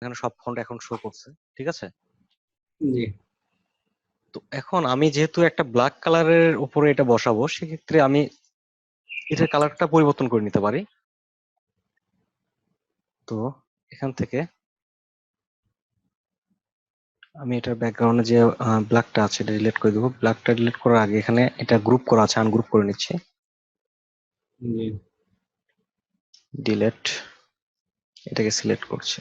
এখানে সব ফন্ট এখন শো করছে, ঠিক আছে। জি তো এখন আমি যেহেতু একটা ব্ল্যাক কালারের উপরে এটা বসাবো, সেক্ষেত্রে আমি এটার কালারটা পরিবর্তন করে নিতে পারি। তো এখান থেকে আমি এটার ব্যাকগ্রাউন্ডে যে ব্ল্যাকটা আছে এটা ডিলিট করে দেবো। ব্ল্যাকটা ডিলিট করার আগে এখানে এটা গ্রুপ করা আছে, আনগ্রুপ করে নিচ্ছি। জি ডিলিট, এটাকে সিলেক্ট করছি।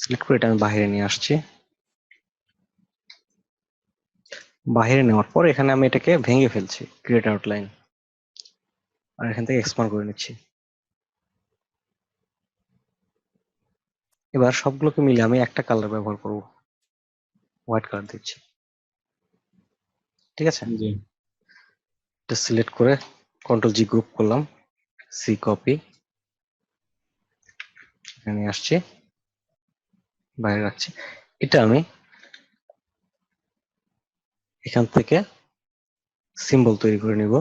সিলেক্ট করে এটা আমি বাইরে নিয়ে আসছি। বাইরে নেওয়ার পর এখানে আমি এটাকে ভেঙে ফেলছি, ক্রিয়েট আউটলাইন, আর এখান থেকে এক্সপান্ড করে নিচ্ছি। এবার সবগুলোকে মিলে আমি একটা কালার ব্যবহার করব, হোয়াইট কালার দিচ্ছি, ঠিক আছে। জি এটা সিলেক্ট করে কন্ট্রোল জি গ্রুপ করলাম, সি কপি, এখানে আসছি, বাইরে রাখছি। এটা আমি এখান থেকে সিম্বল তৈরি করে নিব,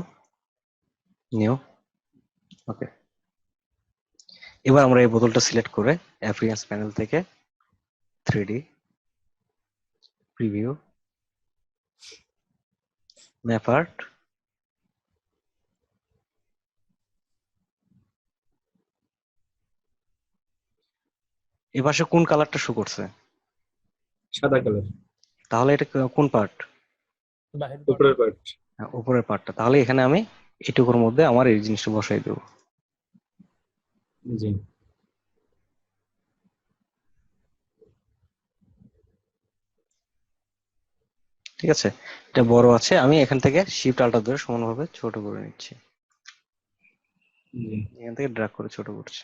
নিউ, ওকে। এবার আমরা এই বোতলটা সিলেক্ট করে অ্যাপিয়ারেন্স প্যানেল থেকে 3D প্রিভিউ, ম্যাপ আর্ট, এই পাশে কোন কালারটা শো করছে? সাদা কালার তাহলে এটা কোন পার্ট? উপরের পার্ট। উপরের পার্টটা। তাহলে এখানে আমি এটুকুর মধ্যে আমার এই জিনিসটা বসাই দেবো। জি ঠিক আছে, এটা বড় আছে, আমি এখান থেকে শিফট আল্টার ধরে সমানভাবে ছোট করে নিচ্ছি, জি এখান থেকে ড্র্যাগ করে ছোট করছি।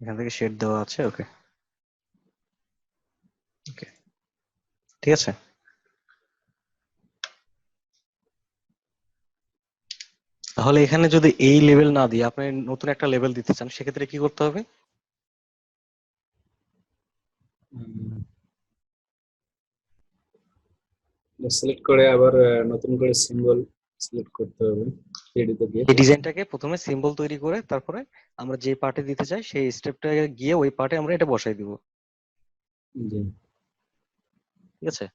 এখান থেকে শেড দেওয়া আছে, ওকে ওকে, ঠিক আছে। তাহলে এখানে যদি এই লেভেল না দিয়ে আপনি নতুন একটা লেভেল দিতে চান, সেক্ষেত্রে কি করতে হবে? সিলেক্ট করে আবার নতুন করে সিম্বল সিলেক্ট করতে হবে 3D তে গিয়ে। এই ডিজাইনটাকে প্রথমে সিম্বল তৈরি করে তারপরে আমরা যে পার্টে দিতে চাই সেই স্টেপটা গিয়ে ওই পার্টে আমরা এটা বসাই দিব, জি ঠিক আছে।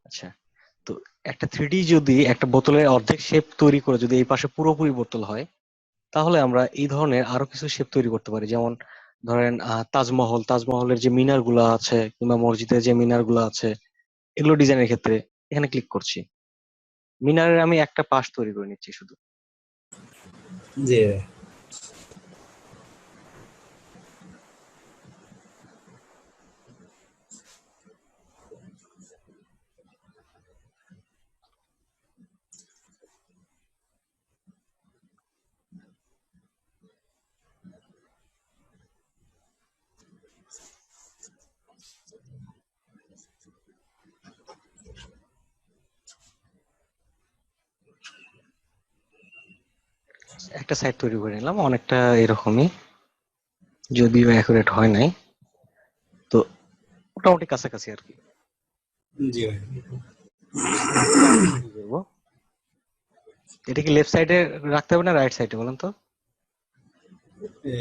আচ্ছা, তো একটা 3D যদি একটা বোতলের অর্ধেক শেপ তৈরি করে যদি এই পাশে পুরোপুরি বোতল হয়, তাহলে আমরা এই ধরনের আরো কিছু শেপ তৈরি করতে পারি। যেমন ধরেন তাজমহল, তাজমহলের যে মিনার গুলা আছে কিংবা মসজিদের যে মিনার গুলা আছে, এগুলো ডিজাইনের ক্ষেত্রে এখানে ক্লিক করছি, মিনারের আমি একটা পাশ তৈরি করে নিচ্ছি শুধু। জি একটা সাইড তৈরি করে নিলাম, অনেকটা এরকমই, যদিও অ্যাকুরেট হয় নাই, তো মোটামুটি কাছাকাছি আর কি। জি ভাই। এবার কালারটা কি করবো? এটা কি লেফট সাইডে রাখতে হবে না রাইট সাইডে বলেন তো?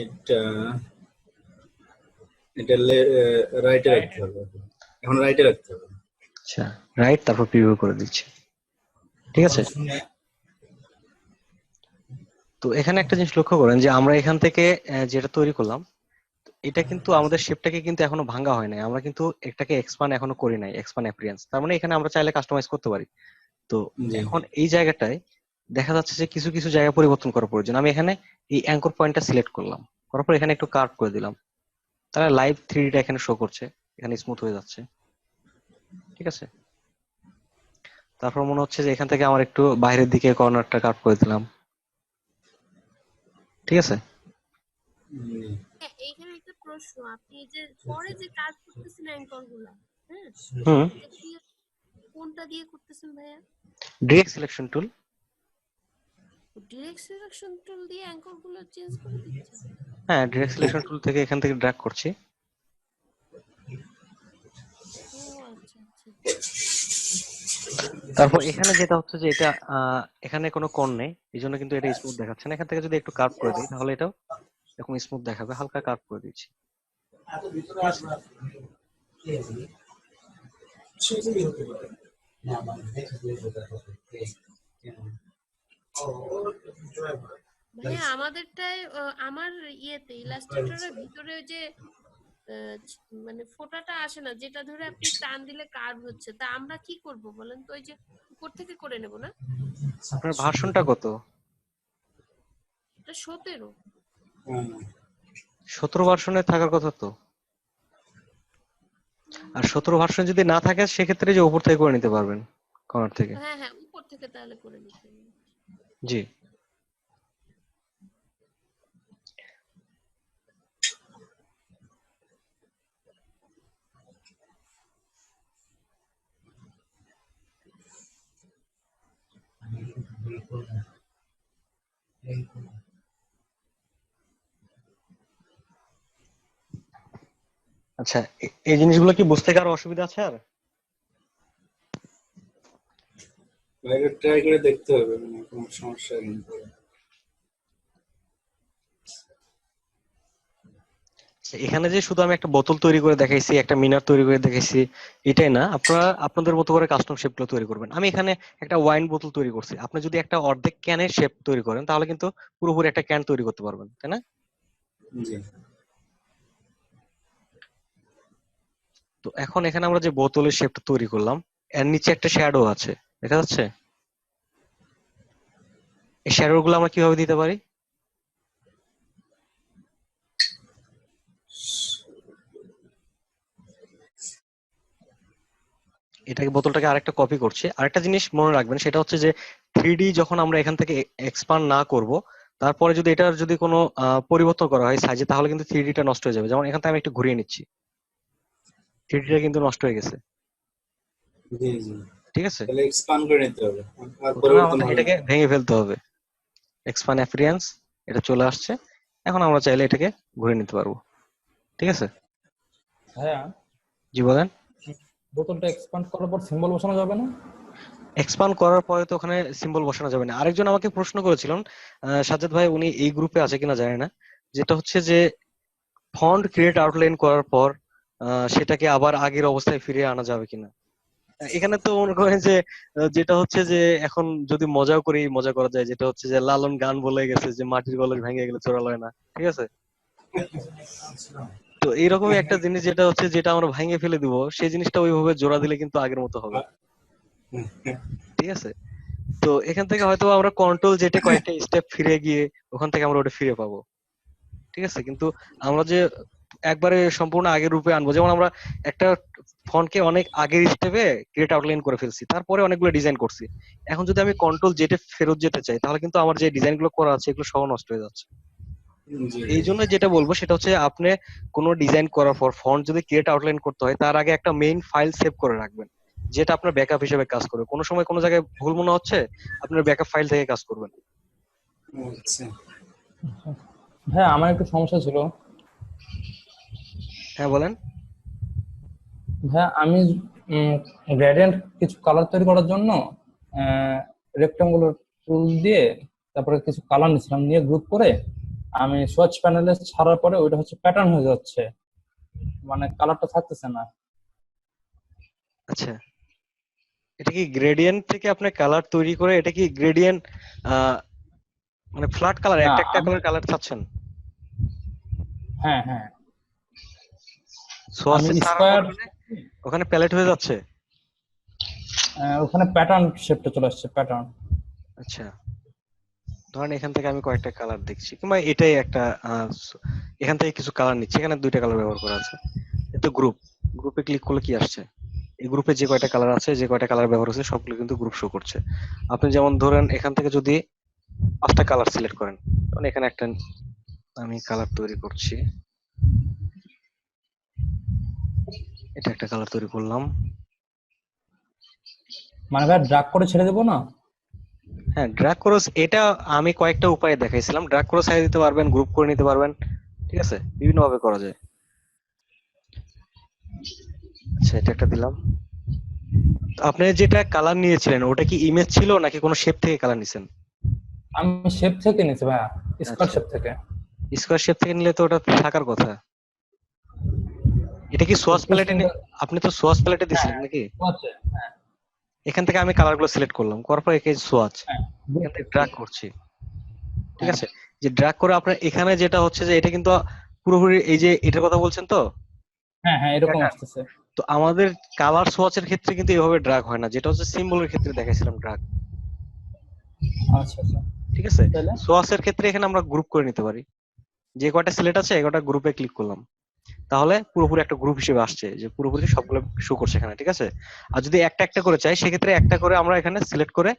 এটা এটা রাইটে রাখতে হবে, এখন রাইটে রাখতে হবে। আচ্ছা, রাইট, তারপর প্রিভিউ করে দিচ্ছি, ঠিক আছে। তো এখানে একটা জিনিস লক্ষ্য করেন যে আমরা এখান থেকে যেটা তৈরি করলাম, এটা কিন্তু আমাদের শেপটাকে কিন্তু এখনো ভাঙা হয় নাই, আমরা কিন্তু এটাকে এক্সপান্ড এখনো করি নাই, এক্সপান্ড অ্যাপিয়ারেন্স, তার মানে এখানে আমরা চাইলে কাস্টমাইজ করতে পারি। তো জি এখন এই জায়গাটায় দেখা যাচ্ছে যে কিছু কিছু জায়গা পরিবর্তন করা প্রয়োজন। আমি এখানে এই অ্যাঙ্কর পয়েন্টটা সিলেক্ট করলাম, করার পর এখানে একটু কার্ভ করে দিলাম, তাহলে লাইভ 3D টা এখানে শো করছে, এখানে স্মুথ হয়ে যাচ্ছে, ঠিক আছে। তারপর মনে হচ্ছে যে এখান থেকে আমার একটু বাইরের দিকে কর্নারটা কার্ভ করে দিলাম, ঠিক আছে। জি হ্যাঁ, এইখানে একটা প্রশ্ন, আপনি যে পরে যে কাজ করতেছেন অ্যাঙ্কর গুলা, হ্যাঁ, হুম, এটা কি কোনটা দিয়ে করতেছেন ভাইয়া? Direct selection tool. Direct selection tool দিয়ে অ্যাঙ্কর গুলো চেঞ্জ করে দিচ্ছেন? হ্যাঁ, ডিরেক্ট সিলেকশন টুল থেকে এখান থেকে ড্র্যাগ করছি, তারপর এখানে যেটা হচ্ছে যে এটা এখানে কোনো কোণ নেই, এই জন্য কিন্তু এটা স্মুথ দেখাচ্ছে না। এখান থেকে যদি একটু কার্ভ করে দিই তাহলে এটাও এরকম স্মুথ দেখাবে। হালকা কার্ভ করে দিচ্ছি, ঠিক আছে? ভাইয়া আমাদেরটায় আমার ইয়েতে ইলাস্ট্রেটরের ভিতরে যে মানে ফোঁটাটা আসে না, যেটা ধরে আপনি টান দিলে কার্ভ হচ্ছে, তা আমরা কি করব বলেন তো? ওই যে উপর থেকে করে নেব না? আপনার ভার্সনটা কত? এটা 17। 17 ভার্সনে থাকার কথা তো। আর 17 ভার্সন যদি না থাকে সেক্ষেত্রে যে উপর থেকে করে নিতে পারবেন, কর্নার থেকে। হ্যাঁ হ্যাঁ, উপর থেকে তাহলে করে নিতে হবে। জি। আচ্ছা, এই জিনিসগুলো কি বুঝতে কারো অসুবিধা আছে আর? বাইরে ট্রাই করে দেখতে হবে, মানে কোনো সমস্যা নেই। এখানে যে শুধু আমি একটা বোতল তৈরি করে দেখাইছি, একটা মিনার তৈরি করে দেখাইছি, এটাই না, আপনারা আপনাদের মতো করে কাস্টম শেপ গুলো তৈরি করবেন। আমি এখানে একটা ওয়াইন বোতল তৈরি করছি, আপনি যদি একটা অর্ধেক ক্যানের শেপ তৈরি করেন তাহলে কিন্তু পুরোপুরি একটা ক্যান তৈরি করতে পারবেন, তাই না? জি। তো এখন এখানে আমরা যে বোতলের শেপটা তৈরি করলাম, এর নিচে একটা শ্যাডো আছে, দেখা যাচ্ছে? এই শ্যাডো গুলো আমরা কিভাবে দিতে পারি? এটাকে বোতলটাকে আরেকটা কপি করছে। আরেকটা জিনিস মনে রাখবেন, সেটা হচ্ছে যে 3D যখন আমরা এখান থেকে এক্সপান্ড না করব, তারপরে যদি এটার যদি কোনো পরিবর্তন করা হয় সাইজে, তাহলে কিন্তু 3D টা নষ্ট হয়ে যাবে। যেমন এখান থেকে আমি একটু ঘুরিয়ে নিচ্ছি, 3D টা কিন্তু নষ্ট হয়ে গেছে, জি জি, ঠিক আছে? তাহলে এক্সপান্ড করে নিতে হবে, আর প্রথমে পরিবর্তন আমাদের হবে না। এটাকে ভেঙে ফেলতে হবে। এক্সপান্ড অ্যাপিয়ারেন্স, এটা চলে আসছে। এখন আমরা চাইলে এটাকে ঘুরিয়ে নিতে পারবো, ঠিক আছে? হ্যাঁ, জি বলেন। বোতলটা এক্সপান্ড করার পর সিম্বল বসানো যাবে না? এক্সপান্ড করার পরে তো ওখানে সিম্বল বসানো যাবে না। আরেকজন আমাকে প্রশ্ন করেছিলেন, সাজ্জাদ ভাই, উনি এই গ্রুপে আছে কিনা জানি না, যেটা হচ্ছে যে ফন্ট ক্রিয়েট আউটলাইন করার পর সেটাকে আবার আগের অবস্থায় ফিরিয়ে আনা যাবে কিনা। এখানে তো মনে করেন যে যেটা হচ্ছে যে এখন যদি মজাও করি, মজা করা যায়, যেটা হচ্ছে যে লালন গান বলে গেছে যে মাটির কলস ভেঙে গেলে চোরা লয় না, ঠিক আছে? তো এইরকমই একটা জিনিস যেটা হচ্ছে, যেটা আমরা ভেঙে ফেলে দিব, সেই জিনিসটা ওইভাবে জোড়া দিলে কিন্তু আগের মতো হবে, ঠিক আছে? তো এখান থেকে হয়তো আমরা কন্ট্রোল যেটা কয়েকটা স্টেপ ফিরে গিয়ে ওখান থেকে আমরা ওটা ফিরে পাবো, ঠিক আছে? কিন্তু আমরা যে একবারে সম্পূর্ণ আগের রূপে আনবো, যেমন আমরা একটা ফন্টকে অনেক আগের স্টেপে ক্রিয়েট আউটলাইন করে ফেলছি, তারপরে অনেকগুলো ডিজাইন করছি। এখন যদি আমি কন্ট্রোল জেটে ফেরত যেতে চাই, তাহলে কিন্তু আমার যে ডিজাইন গুলো করা আছে এগুলো সব নষ্ট হয়ে যাচ্ছে। জি এই জন্য যেটা বলবো সেটা হচ্ছে, আপনি কোনো ডিজাইন করার পর ফন্ট যদি ক্রিয়েট আউটলাইন করতে হয়, তার আগে একটা মেইন ফাইল সেভ করে রাখবেন, যেটা আপনার ব্যাকআপ হিসেবে কাজ করবে। কোনো সময় কোনো জায়গায় ভুল মনে হচ্ছে, আপনার ব্যাকআপ ফাইল থেকে কাজ করবেন। আচ্ছা। হ্যাঁ, আমার একটু সমস্যা ছিল। হ্যাঁ বলেন। হ্যাঁ, আমি গ্রেডিয়েন্ট কিছু কালার তৈরি করার জন্য রেক্টাঙ্গুলার টুল দিয়ে তারপরে কিছু কালার নিয়েছিলাম, নিয়ে গ্রুপ করে আমি সোয়াচ প্যানেলে ছাড়ার পরে ওইটা হচ্ছে প্যাটার্ন হয়ে যাচ্ছে, মানে কালারটা থাকতেছে না। আচ্ছা, এটা কি গ্রেডিয়েন্ট থেকে আপনি কালার তৈরি করে, এটা কি গ্রেডিয়েন্ট মানে ফ্ল্যাট কালার, না একটা একটা আমি, করে কালার চাচ্ছেন? হ্যাঁ হ্যাঁ, আমি সোয়াসে ছাড়ার পর স্কোয়ার, ওখানে প্যালেট হয়ে যাচ্ছে। ওখানে প্যাটার্ন শেপটা চলে আসছে, প্যাটার্ন। আচ্ছা, ধরেন এখান থেকে আমি কয়েকটা কালার দেখছি, কিংবা এটাই একটা এখান থেকে কিছু কালার নিচ্ছি, এখানে দুইটা কালার ব্যবহার করা আছে। এটা গ্রুপ, গ্রুপে ক্লিক করলে কি আসছে? এই গ্রুপে যে কয়টা কালার আছে, যে কয়টা কালার ব্যবহার হচ্ছে, সবগুলো কিন্তু গ্রুপ শো করছে। আপনি যেমন ধরেন এখান থেকে যদি 5টা কালার সিলেক্ট করেন, তখন এখানে একটা আমি কালার তৈরি করছি, এটা একটা কালার তৈরি করলাম। মানে ভাই ড্রাগ করে ছেড়ে দেবো না? হ্যাঁ, ড্র্যাগ ক্রস, এটা আমি কয়েকটা উপায়ে দেখাইছিলাম। ড্র্যাগ ক্রস সাইজ দিতে পারবেন, গ্রুপ করে নিতে পারবেন, ঠিক আছে? বিভিন্ন ভাবে করা যায়। আচ্ছা, এটা একটা দিলাম। আপনি যেটা কালার নিয়েছিলেন ওটা কি ইমেজ ছিল নাকি কোনো শেপ থেকে কালার নিছেন? আমি শেপ থেকে নিয়েছি ভাইয়া, স্কোয়ার আচ্ছা, শেপ থেকে। স্কোয়ার শেপ থেকে নিলে তো ওটা থাকার কথা। এটা কি সোয়াচ একটু প্যালেটে? সুন্দর। আপনি তো সোয়াচ প্যালেটে হ্যাঁ দিছিলেন নাকি? আছে, হ্যাঁ এখান থেকে আমি কালার গুলো সিলেক্ট করলাম, করার পর একে সোয়াচ হ্যাঁ এখান থেকে ড্র্যাগ করছি। ঠিক হ্যাঁ আছে, যে ড্র্যাগ করে আপনার এখানে যেটা হচ্ছে যে এটা কিন্তু পুরোপুরি এই যে এটার কথা বলছেন তো হ্যাঁ হ্যাঁ এরকম প্যাটার্ন। আসতেছে। তো আমাদের কালার সোয়াচের ক্ষেত্রে কিন্তু এভাবে ড্র্যাগ হয় না, যেটা হচ্ছে সিম্বলের ক্ষেত্রে দেখাইছিলাম ড্র্যাগ। আচ্ছা আচ্ছা, ঠিক আছে, তাহলে সোয়াচের ক্ষেত্রে এখানে আমরা গ্রুপ করে নিতে পারি। যে কয়টা সিলেক্ট আছে এই কয়টা গ্রুপে ক্লিক করলাম, তাহলে পুরোপুরি একটা গ্রুপ হিসেবে আসছে, যে পুরোপুরি সবগুলো শো করছে এখানে। ঠিক আছে, আর যদি একটা একটা করে চাই সেক্ষেত্রে একটা করে আমরা এখানে সিলেক্ট করে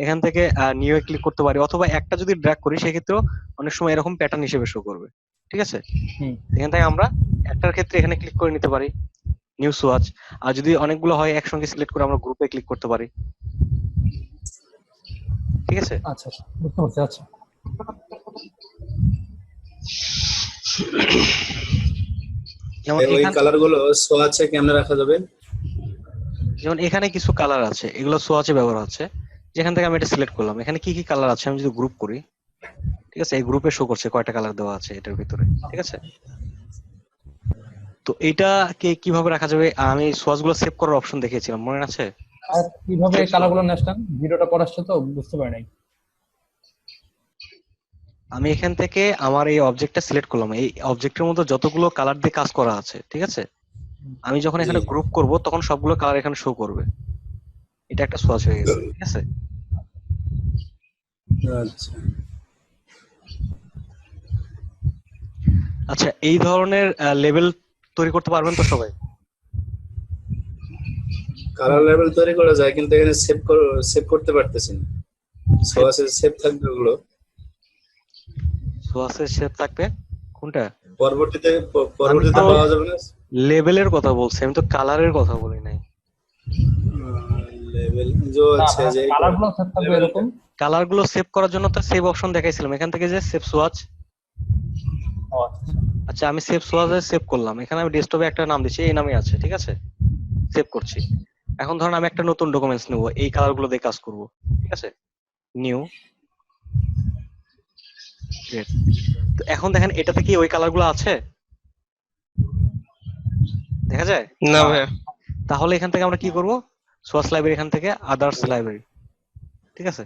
এখান থেকে নিউ এ ক্লিক করতে পারি, অথবা একটা যদি ড্র্যাগ করি সেক্ষেত্রেও অনেক সময় এরকম প্যাটার্ন হিসেবে শো করবে। ঠিক আছে, হুম এখান থেকে আমরা একটার ক্ষেত্রে এখানে ক্লিক করে নিতে পারি নিউ সোয়াচ, আর যদি অনেকগুলো হয় একসঙ্গে সিলেক্ট করে আমরা গ্রুপে ক্লিক করতে পারি। ঠিক আছে, আচ্ছা আচ্ছা, বুঝতে পারছি। আচ্ছা যেমন ওই এখান কালার গুলো সোয়াচে কেমনে রাখা যাবে? যেমন এখানে কিছু কালার আছে, এগুলো সোয়াচে ব্যবহার হচ্ছে। যেখান থেকে আমি এটা সিলেক্ট করলাম, এখানে কি কি কালার আছে আমি যদি গ্রুপ করি, ঠিক আছে, এই গ্রুপে শো করছে কয়টা কালার দেওয়া আছে এটার ভিতরে। ঠিক আছে, তো এটা কে কিভাবে রাখা যাবে, আমি সোয়াচ গুলো সেভ করার অপশন দেখিয়েছিলাম, মনে আছে? আর কিভাবে Save কালার গুলো নেসলাম, ভিডিওটা পড়ে আসছে তো বুঝতে পারি নাই। আমি এখান থেকে আমার এই অবজেক্টটা সিলেক্ট করলাম, এই অবজেক্টের মধ্যে যতগুলো কালার দিয়ে কাজ করা আছে। ঠিক আছে, আমি যখন জি, এখানে গ্রুপ করব তখন সবগুলো কালার এখানে শো করবে। এটা একটা সোয়াচ হয়ে গেছে। ঠিক আছে, আচ্ছা। আচ্ছা এই ধরনের লেভেল তৈরি করতে পারবেন তো সবাই? কালার লেভেল তৈরি করা যায়, কিন্তু এখানে সেভ করতে পারতেছি না। সোয়াচে সেভ থাকবে ওগুলো, সোয়াচের শেপ থাকবে কোনটা? পরবর্তীতে আমি তো পাওয়া যাবে না। লেভেলের কথা বলছি, আমি তো কালারের কথা বলি নাই। লেভেল जो না আছে ভাইয়া, যে কালার গুলো সেট থাকবে level এরকম। কালার গুলো সেভ করার জন্য তো সেভ অপশন দেখাইছিলাম, এখান থেকে যে সেভ সোয়াচ। ও আচ্ছা আচ্ছা আমি সেভ সোয়াচে সেভ করলাম, এখানে আমি ডেস্কটপে একটা নাম দিচ্ছি, এই নামই আছে। ঠিক আছে, সেভ করছি। এখন ধরুন আমি একটা নতুন ডকুমেন্টস নেব, এই কালার গুলো দিয়ে কাজ করব। ঠিক আছে, নিউ, তো এখন দেখেন এটাতে কি ওই কালার গুলো আছে, দেখা যায়? না না। ভাইয়া। তাহলে এখান থেকে আমরা কি করব, সোর্স লাইব্রেরি, এখান থেকে আদার্স লাইব্রেরি। ঠিক আছে,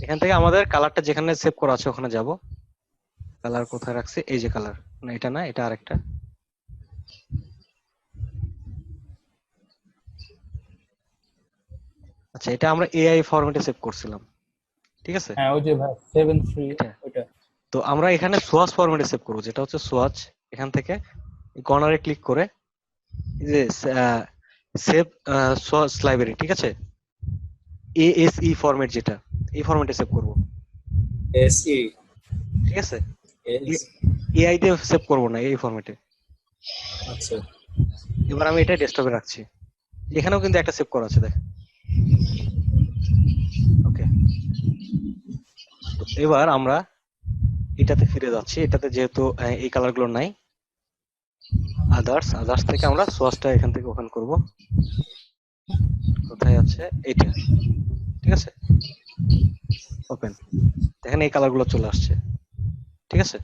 এখান থেকে আমাদের কালারটা যেখানে সেভ করা আছে ওখানে যাব। কালার কোথায় রাখছি, এই যে কালার, না এটা না, এটা আরেকটা। আচ্ছা এটা আমরা এআই ফরম্যাটে সেভ করছিলাম। ঠিক আছে, হ্যাঁ ওই যে ভাই 7 3 এটা ওইটা। তো আমরা এখানে সোয়াচ ফরম্যাটে সেভ করব, যেটা হচ্ছে সোয়াচ। এখান থেকে কর্নারে ক্লিক করে এই যে সেভ সোয়াচ লাইব্রেরি। ঠিক আছে, এএসই ফরম্যাট, যেটা এই ফরম্যাটে সেভ করব। এসই ঠিক আছে, এস। এআই দিয়ে সেভ করব না, এই ফরম্যাটে। আচ্ছা, এবার আমি এটা ডেস্কটপে রাখছি, এখানেও কিন্তু একটা সেভ করা আছে দেখ। ওকে, এবার আমরা এটাতে ফিরে যাচ্ছি, এটাতে যেহেতু এই কালার গুলো নাই, আদার্স থেকে আমরা সোয়াচটা এখান থেকে ওপেন করব। কোথায় আছে এটা? ঠিক আছে, ওপেন, দেখেন এই কালার গুলো চলে আসছে। ঠিক আছে,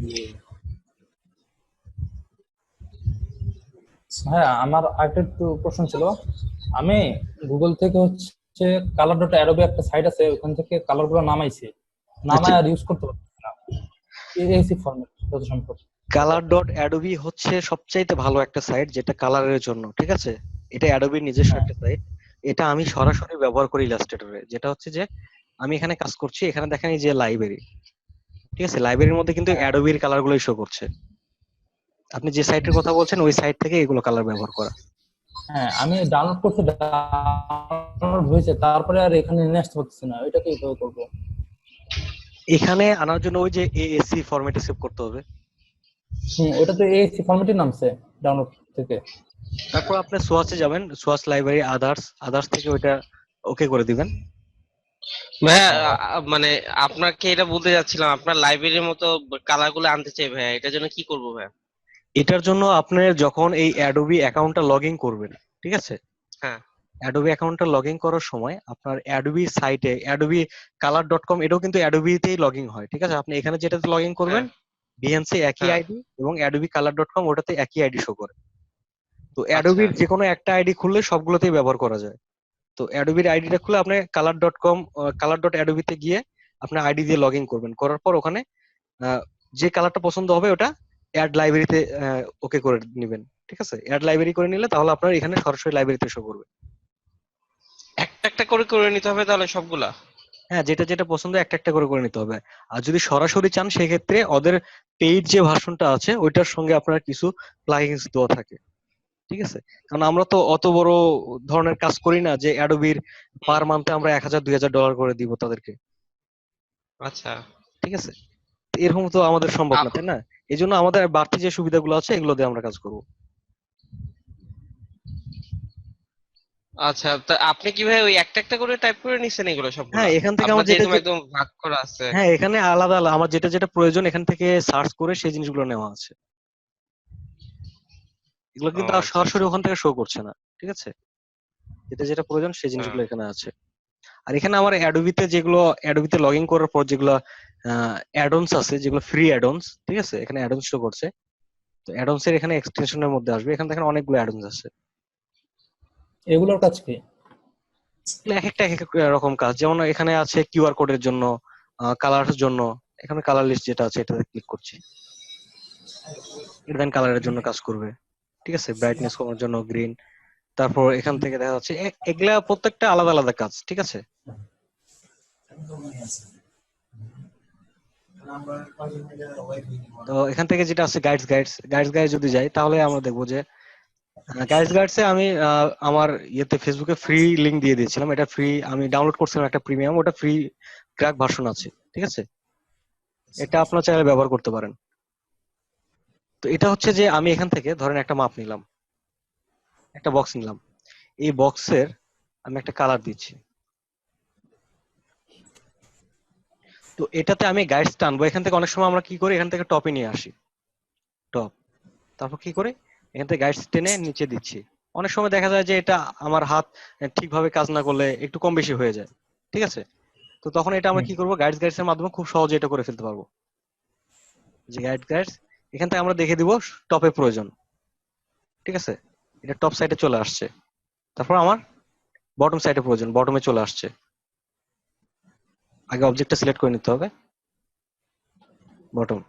জি। হ্যাঁ আমার আরেকটা একটু প্রশ্ন ছিল। আমি গুগল থেকে হচ্ছে কালার ডট অ্যাডোবি একটা সাইট আছে, ওখান থেকে কালার গুলো নামাইছি, নামায় আর ইউজ করতে পারছি না এএসি ফরম্যাট যত সম্ভব। কালার ডট অ্যাডোবি হচ্ছে সবচাইতে ভালো একটা সাইট যেটা কালারের জন্য। ঠিক আছে, এটা অ্যাডোবির নিজস্ব হ্যাঁ একটা সাইট। এটা আমি সরাসরি ব্যবহার করি ইলাস্ট্রেটরে, যেটা হচ্ছে যে আমি এখানে কাজ করছি, এখানে দেখেন এই যে লাইব্রেরি। ঠিক আছে, লাইব্রেরির মধ্যে কিন্তু হ্যাঁ অ্যাডোবির কালার গুলোই শো করছে। আপনি যে সাইটের কথা বলছেন ওই সাইট থেকে এগুলো কালার ব্যবহার করা। হ্যাঁ আমি ডাউনলোড করছি, ডাউনলোড হয়েছে, তারপরে আর এখানে নিয়ে আসতে পারতেছি না, ওইটা কিভাবে করবো? এখানে আনার জন্য ওই যে এএসসি ফরম্যাটে সেভ করতে হবে। ওটা তো এএসি ফরম্যাটই নামছে ডাউনলোড থেকে। তারপর আপনি সোয়াচে যাবেন, সোয়াচ লাইব্রেরি আদার্স থেকে ওইটা ওকে করে দিবেন। ভাইয়া মানে আপনাকে এটা বলতে যাচ্ছিলাম, আপনার লাইব্রেরির মতো কালার গুলো আনতে চাই ভাইয়া, এটার জন্য কি করবো ভাইয়া? এটার জন্য আপনি যখন এই অ্যাডোবি অ্যাকাউন্টটা লগ ইন করবেন, ঠিক আছে? হ্যাঁ। অ্যাডোবি অ্যাকাউন্টটা লগ ইন করার সময় আপনার অ্যাডোবি সাইটে অ্যাডোবি color.com এটাও কিন্তু অ্যাডোবিতেই লগ ইন হয়, ঠিক আছে? আপনি এখানে যেটাতে লগ ইন করবেন হ্যাঁ। বিএনসি একই হ্যাঁ। আইডি এবং অ্যাডোবি color.com ওটাতে একই আইডি শো করে। তো আচ্ছা। অ্যাডোবির যে কোনো একটা আইডি খুললে সবগুলোতেই ব্যবহার করা যায়। তো অ্যাডোবির আইডিটা খুলে আপনি color.com color.adobe তে গিয়ে আপনার আইডি দিয়ে লগ ইন করবেন, করার পর ওখানে যে কালারটা পছন্দ হবে ওটা অ্যাড লাইব্রেরিতে ওকে করে নেবেন, ঠিক আছে? অ্যাড লাইব্রেরি করে নিলে তাহলে আপনার এখানে সরাসরি লাইব্রেরিতে শো করবে। একটা একটা করে করে নিতে হবে তাহলে সবগুলা? হ্যাঁ, যেটা যেটা পছন্দ একটা একটা করে করে নিতে হবে। আর যদি সরাসরি চান সেক্ষেত্রে ওদের পেইড যে ভার্সনটা আছে ওইটার সঙ্গে আপনার কিছু প্লাগইনস দেওয়া থাকে, ঠিক আছে? কারণ আমরা তো অত বড় ধরনের কাজ করি না যে অ্যাডোবির পার মান্থে আমরা $1000-2000 করে দিব তাদেরকে, আচ্ছা। ঠিক আছে? এরকম তো আমাদের সম্ভব না, আপ- তাই না? এই জন্য আমাদের বাড়তি যে সুবিধাগুলো আছে এগুলো দিয়ে আমরা কাজ করব। আচ্ছা, তা আপনি কিভাবে ওই একটা একটা করে টাইপ করে নিছেন এগুলো হ্যাঁ, সবগুলা? এখান থেকে আমার আপনার যেটা যেরকম একদম ভাগ করা আছে। হ্যাঁ, এখানে আলাদা আলাদা আমার যেটা যেটা প্রয়োজন এখান থেকে সার্চ করে সেই জিনিসগুলো নেওয়া আছে। এগুলো ও কিন্তু আর আচ্ছা সরাসরি আচ্ছা। ওখান থেকে শো করছে না, ঠিক আছে? যেটা যেটা প্রয়োজন সেই হ্যাঁ। জিনিসগুলো এখানে আছে। আর এখানে আমার অ্যাডোবিতে লগ ইন করার পর যেগুলো অ্যাডঅনস আছে, যেগুলো ফ্রি অ্যাডঅনস, ঠিক আছে? এখানে অ্যাডঅনস শো করছে। তো অ্যাডঅনস এর এখানে এক্সটেনশনের মধ্যে আসবে, এখানে দেখেন অনেকগুলো অ্যাডঅনস আছে। এগুলোর কাজ কি? এগুলো এক এক রকম কাজ, যেমন এখানে আছে কিউআর কোডের জন্য, কালারের জন্য। এখানে কালার লিস্ট যেটা আছে এটাতে ক্লিক করছি, এটা দেন কালারের জন্য কাজ করবে, ঠিক আছে? ব্রাইটনেস কমার জন্য গ্রিন। তারপর এখান থেকে দেখা যাচ্ছে এগুলা প্রত্যেকটা আলাদা আলাদা কাজ, ঠিক আছে? তো এখান থেকে যেটা আছে গাইডস যদি যাই তাহলে আমরা দেখবো যে গাইডসে আমি আমার ইয়েতে ফেসবুকে ফ্রি লিংক দিয়ে দিয়েছিলাম। এটা ফ্রি, আমি ডাউনলোড করছিলাম একটা প্রিমিয়াম, ওটা ফ্রি ক্র্যাক ভার্সন আছে, ঠিক আছে? এটা আপনার চাইলে ব্যবহার করতে পারেন। তো এটা হচ্ছে যে আমি এখান থেকে ধরেন একটা মাপ নিলাম, একটা বক্স নিলাম, এই বক্সের আমি একটা কালার দিচ্ছি। তো এটাতে আমি গাইডস টানবো, এখান থেকে অনেক সময় আমরা কি করি, এখান থেকে টপে নিয়ে আসি, টপ। তারপর কি করে এখান থেকে গাইডস টেনে নিচে দিচ্ছি। অনেক সময় দেখা যায় যে এটা আমার হাত ঠিকভাবে কাজ না করলে একটু কম বেশি হয়ে যায়, ঠিক আছে? তো তখন এটা আমরা হুম। কি করবো, গাইডস এর মাধ্যমে খুব সহজে এটা করে ফেলতে পারবো। যে গাইডস এখান থেকে আমরা দেখে দিব টপে প্রয়োজন, ঠিক আছে? এটা টপ সাইডে চলে আসছে। তারপর আমার বটম সাইডে প্রয়োজন, বটমে চলে আসছে। আগে অবজেক্টটা সিলেক্ট করে নিতে হবে, বটম,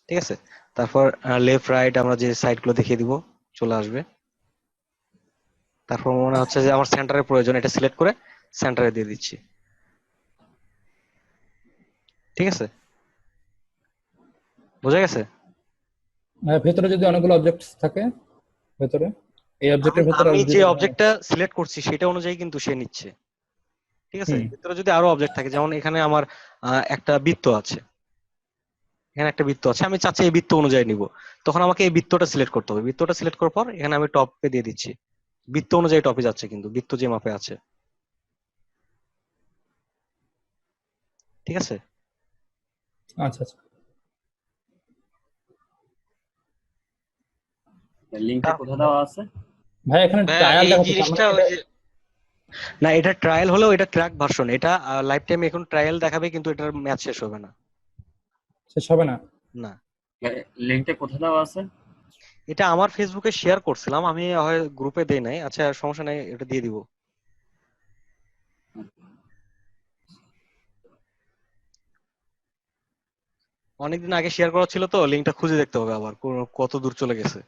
ঠিক আছে? তারপর লেফট রাইট আমরা যে সাইড গুলো দেখিয়ে দিব চলে আসবে। তারপর মনে হচ্ছে যে আমার সেন্টারের প্রয়োজন, এটা সিলেক্ট করে সেন্টারে দিয়ে দিচ্ছি, ঠিক আছে? বোঝা গেছে? ভেতরে যদি অনেকগুলো অবজেক্ট থাকে, ভেতরে এই আমি অবজেক্টের ভেতরে আমি আর যে যদি অবজেক্টটা সিলেক্ট করছি সেটা অনুযায়ী কিন্তু সে নিচ্ছে, ঠিক আছে? হুম ভিতরে যদি আরো অবজেক্ট থাকে, যেমন এখানে আমার একটা বৃত্ত আছে, এখানে একটা বৃত্ত আছে, আমি চাচ্ছি এই বৃত্ত অনুযায়ী নিব, তখন আমাকে এই বৃত্তটা সিলেক্ট করতে হবে। বৃত্তটা সিলেক্ট করার পর এখানে আমি টপে দিয়ে দিচ্ছি, বৃত্ত অনুযায়ী টপে যাচ্ছে, কিন্তু বৃত্ত যে মাপে আছে, ঠিক আছে? আচ্ছা আচ্ছা। লিংকটা তা- কোথায় দেওয়া আছে? ভাই এখানে ভাইয়া ট্রায়াল এই দেখাচ্ছে, তার জিনিসটা মানে ওই এটা যে না, এটা ট্রায়াল হলেও এটা ক্র্যাক ভার্সন, এটা লাইফ টাইম এখন ট্রায়াল দেখাবে কিন্তু এটার ম্যাচ শেষ হবে না। শেষ হবে না। না, লিংকটা কোথায় দেওয়া আছে? এটা আমার ফেসবুকে শেয়ার করছিলাম, আমি হয় গ্রুপে দেই নাই। আচ্ছা, সমস্যা নাই, এটা দিয়ে দিব। অনেকদিন আগে শেয়ার করা ছিল তো, লিঙ্কটা খুঁজে দেখতে হবে আবার কত দূর চলে গেছে।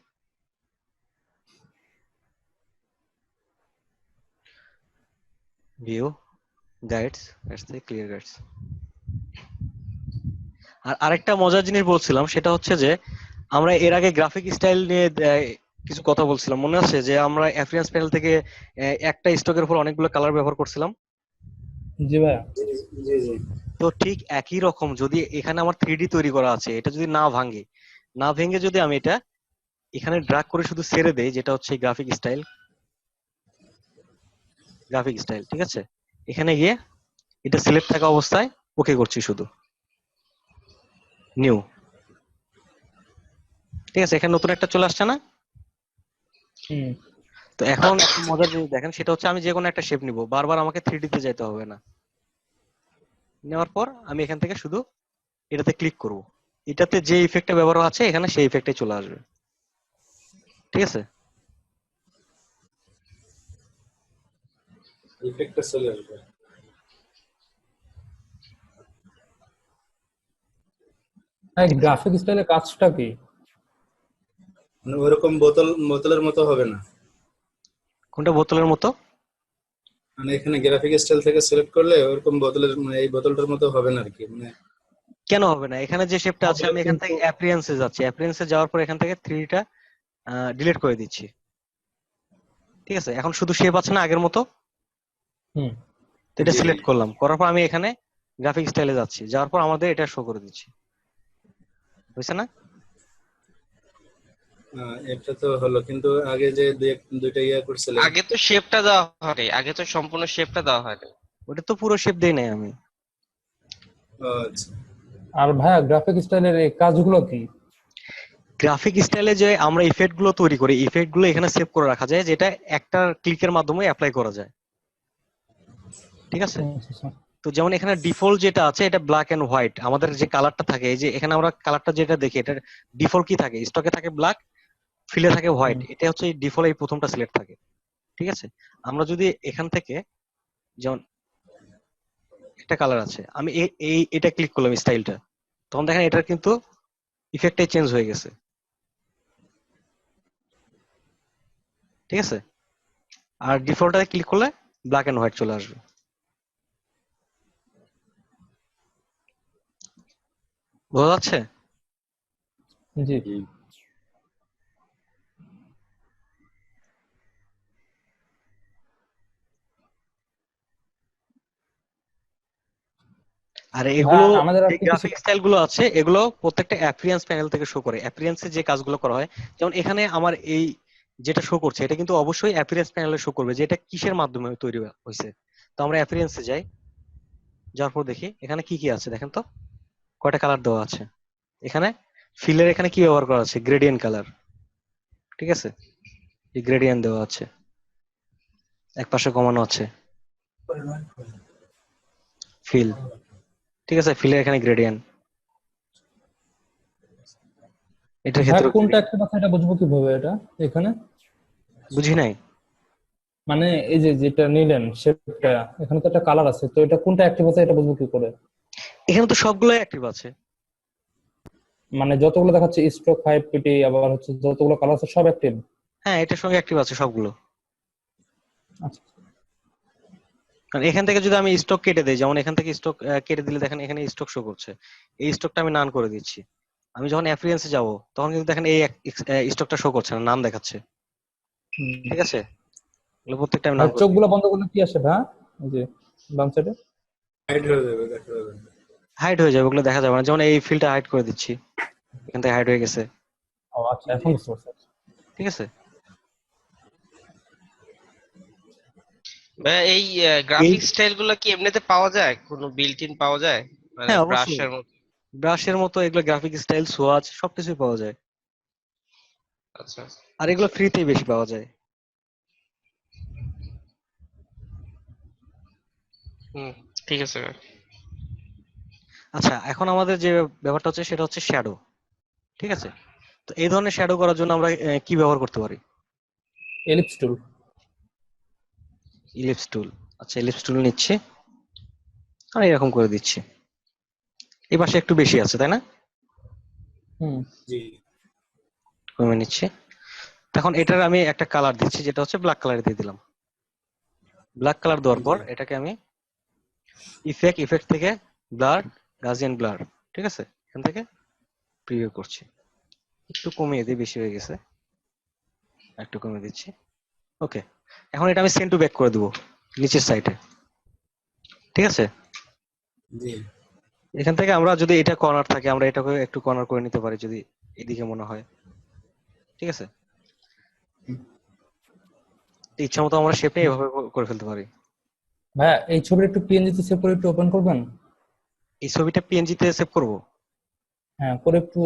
View guides, clear guides. আর আরেকটা মজার জিনিস বলছিলাম, সেটা হচ্ছে যে আমরা এর আগে গ্রাফিক স্টাইল নিয়ে কিছু কথা বলছিলাম, মনে আছে? যে আমরা অ্যাপিয়ারেন্স প্যানেল থেকে একটা স্টকের উপর অনেকগুলো কালার ব্যবহার করছিলাম। জি ভাইয়া। জি জি। তো ঠিক একই রকম যদি এখানে আমার 3D তৈরি করা আছে, এটা যদি না ভেঙে যদি আমি এটা এখানে ড্রাগ করে শুধু ছেড়ে দেই, যেটা হচ্ছে গ্রাফিক স্টাইল, ঠিক আছে? এখানে গিয়ে এটা সিলেক্ট থাকা অবস্থায় ওকে করছি শুধু, নিউ, ঠিক আছে? এখানে নতুন একটা চলে আসছে না? হুম তো এখন একটু মজার জিনিস দেখেন, সেটা হচ্ছে আমি যে কোনো একটা শেপ নিব, বারবার আমাকে 3D তে যেতে হবে না। নেওয়ার পর আমি এখান থেকে শুধু এটাতে ক্লিক করব, এটাতে যে ইফেক্টটা ব্যবহার আছে এখানে সেই ইফেক্টে চলে আসবে। ঠিক আছে? ইফেক্টটা চলে আসবে। গ্রাফিক স্টাইলের কাজটা কি? মানে ওরকম বোতলের মতো হবে না। কোনটা বোতলের মতো? মানে এখানে গ্রাফিক স্টাইল থেকে সিলেক্ট করলে ওরকম বোতলের মানে এই বোতলটার মতো হবে না আর কি, মানে কেন হবে না? এখানে যে শেপটা আছে, হবে আমি এখান কিন্তু থেকে অ্যাপিয়ারেন্সে যাচ্ছি, অ্যাপিয়ারেন্সে যাওয়ার পর এখান থেকে 3D টা ডিলিট করে দিচ্ছি। ঠিক আছে? এখন শুধু শেপ আছে না আগের মতো, হুম। তো এটা জি সিলেক্ট করলাম, করার পর আমি এখানে গ্রাফিক স্টাইলে যাচ্ছি, যাওয়ার পর আমাদের এটা শো করে দিচ্ছি। বুঝছেন না? এটা তো হলো, কিন্তু আগে যে দুইটা ইয়া করছিলেন। আগে তো শেপটা দেওয়া হয়নি, আগে তো সম্পূর্ণ শেপটা দেওয়া হয়নি। ওটা তো পুরো শেপ দেই নাই আমি। আচ্ছা, আর ভাইয়া গ্রাফিক স্টাইলের এই কাজগুলো কি? গ্রাফিক স্টাইলে যে আমরা ইফেক্ট গুলো তৈরি করি, ইফেক্ট গুলো এখানে সেভ করে রাখা যায়, যেটা একটা ক্লিকের মাধ্যমে অ্যাপ্লাই করা যায়। ঠিক আছে? আচ্ছা। তো যেমন এখানে ডিফল্ট যেটা আছে এটা ব্ল্যাক এন্ড হোয়াইট, আমাদের যে কালারটা থাকে, এই যে এখানে আমরা কালারটা যেটা দেখি, এটা ডিফল্ট কি থাকে, স্টকে থাকে ব্ল্যাক, ফিলে থাকে হোয়াইট, হুম। এটা হচ্ছে ডিফল্ট, এই প্রথমটা সিলেক্ট থাকে। ঠিক আছে? আমরা যদি এখান থেকে, যেমন একটা কালার আছে, আমি এটা ক্লিক করলাম স্টাইলটা, তখন দেখেন এটার কিন্তু ইফেক্টটাই চেঞ্জ হয়ে গেছে। ঠিক আছে? আর ডিফল্টটাতে ক্লিক করলে ব্ল্যাক এন্ড হোয়াইট চলে আসবে। বোঝা যাচ্ছে? জি। জি। আর ভাইয়া এগুলো আমাদের আর যে কি কিছু। গ্রাফিক স্টাইল গুলো আছে, এগুলো প্রত্যেকটা অ্যাপিয়ারেন্স প্যানেল থেকে শো করে, অ্যাপিয়ারেন্সে যে কাজগুলো করা হয়। যেমন এখানে আমার এই যেটা শো করছে, এটা কিন্তু অবশ্যই অ্যাপিয়ারেন্স প্যানেলে শো করবে যে এটা কিসের মাধ্যমে তৈরি হয়েছে। তো আমরা অ্যাপিয়ারেন্সে যাই, যাওয়ার পর দেখি এখানে কি কি আছে, দেখেন তো কয়টা কালার দেওয়া আছে। এখানে ফিলের এখানে কি ব্যবহার করা আছে, গ্রেডিয়েন্ট কালার। ঠিক আছে? এই গ্রেডিয়েন্ট দেওয়া আছে, এক পাশে কমানো আছে ফিল। ঠিক আছে? ফিলের এখানে গ্রেডিয়েন্ট, এটার ভাইয়া ক্ষেত্রে কোনটা একটা কথা, এটা বুঝবো কিভাবে এটা এখানে? বুঝি নাই। মানে এই যে যেটা নিলেন সেটা, এখানে তো একটা কালার আছে, তো এটা কোনটা অ্যাক্টিভ আছে এটা বুঝবো কি করে? এখানে তো সবগুলোই অ্যাক্টিভ আছে। মানে যতগুলো দেখাচ্ছে স্ট্রোক 5 পিটি, আবার হচ্ছে যতগুলো কালার আছে সব অ্যাক্টিভ? হ্যাঁ, এটার সঙ্গে অ্যাক্টিভ আছে সবগুলো। আচ্ছা। কারণ এখান থেকে যদি আমি স্টক কেটে দিই, যেমন এখান থেকে স্টক কেটে দিলে দেখেন এখানে স্টক শো করছে, এই স্টকটা আমি নান করে দিচ্ছি। আমি যখন অ্যাফিলিয়েন্সে যাব তখন কিন্তু দেখেন এই স্টকটা শো করছে না, নাম দেখাচ্ছে। ঠিক আছে? এগুলো প্রত্যেকটা আমি আর নাম করে দিই। চোখগুলো বন্ধ করলে কি আসে ভাইয়া? এই যে বাম সাইডে। হাইড হয়ে যাবে, দেখা যাবে না। হাইড হয়ে যাবে, ওগুলো দেখা যাবে না। যেমন এই ফিল্ডটা হাইড করে দিচ্ছি, এখান থেকে হাইড হয়ে গেছে। ও আচ্ছা, এখন বুঝতে পারছি। ঠিক আছে? ভাইয়া এই এই গ্রাফিক স্টাইল গুলো কি এমনিতে পাওয়া যায়, কোনো বিল্ট ইন পাওয়া যায়, মানে হ্যাঁ, অবশ্যই ব্রাশের মতো? ব্রাশের মতো এগুলো গ্রাফিক স্টাইল, সোয়াচ সবকিছুই পাওয়া যায়। আচ্ছা। আর এগুলো ফ্রিতেই বেশি পাওয়া যায়। হুম, ঠিক আছে ভাই। আচ্ছা, এখন আমাদের যে ব্যাপারটা হচ্ছে সেটা হচ্ছে শ্যাডো। ঠিক আছে? তো এই ধরনের শ্যাডো করার জন্য আমরা কি ব্যবহার করতে পারি? Ellipse tool. Ellipse tool. আচ্ছা, ইলিপস টুল নিচ্ছি আর এরকম করে দিচ্ছি। এই পাশে একটু বেশি আছে, তাই না? হুম। জি কমে নিচ্ছি। তখন এটার আমি একটা কালার দিচ্ছি, যেটা হচ্ছে ব্ল্যাক কালার দিয়ে দিলাম। ব্ল্যাক কালার দেওয়ার পর এটাকে আমি ইফেক্ট থেকে ব্লার, গাজিয়ান ব্লার, ঠিক আছে, এখান থেকে প্রিভিউ করছি। একটু কমিয়ে দিই, বেশি হয়ে গেছে, একটু কমিয়ে দিচ্ছি। ওকে, এখন এটা আমি সেন্ড টু ব্যাক করে দেবো নিচের সাইডে। ঠিক আছে? জি এখান থেকে আমরা যদি এটা কর্নার থাকে, আমরা এটাকে একটু কর্নার করে নিতে পারি যদি এদিকে মনে হয়। ঠিক আছে? ইচ্ছা মতো আমরা শেপে এভাবে করে ফেলতে পারি। ভাইয়া এই ছবিটা একটু পিএনজি তে সেভ করে একটু ওপেন করবেন? এই ছবিটা পিএনজি তে সেভ করব? হ্যাঁ, করে একটু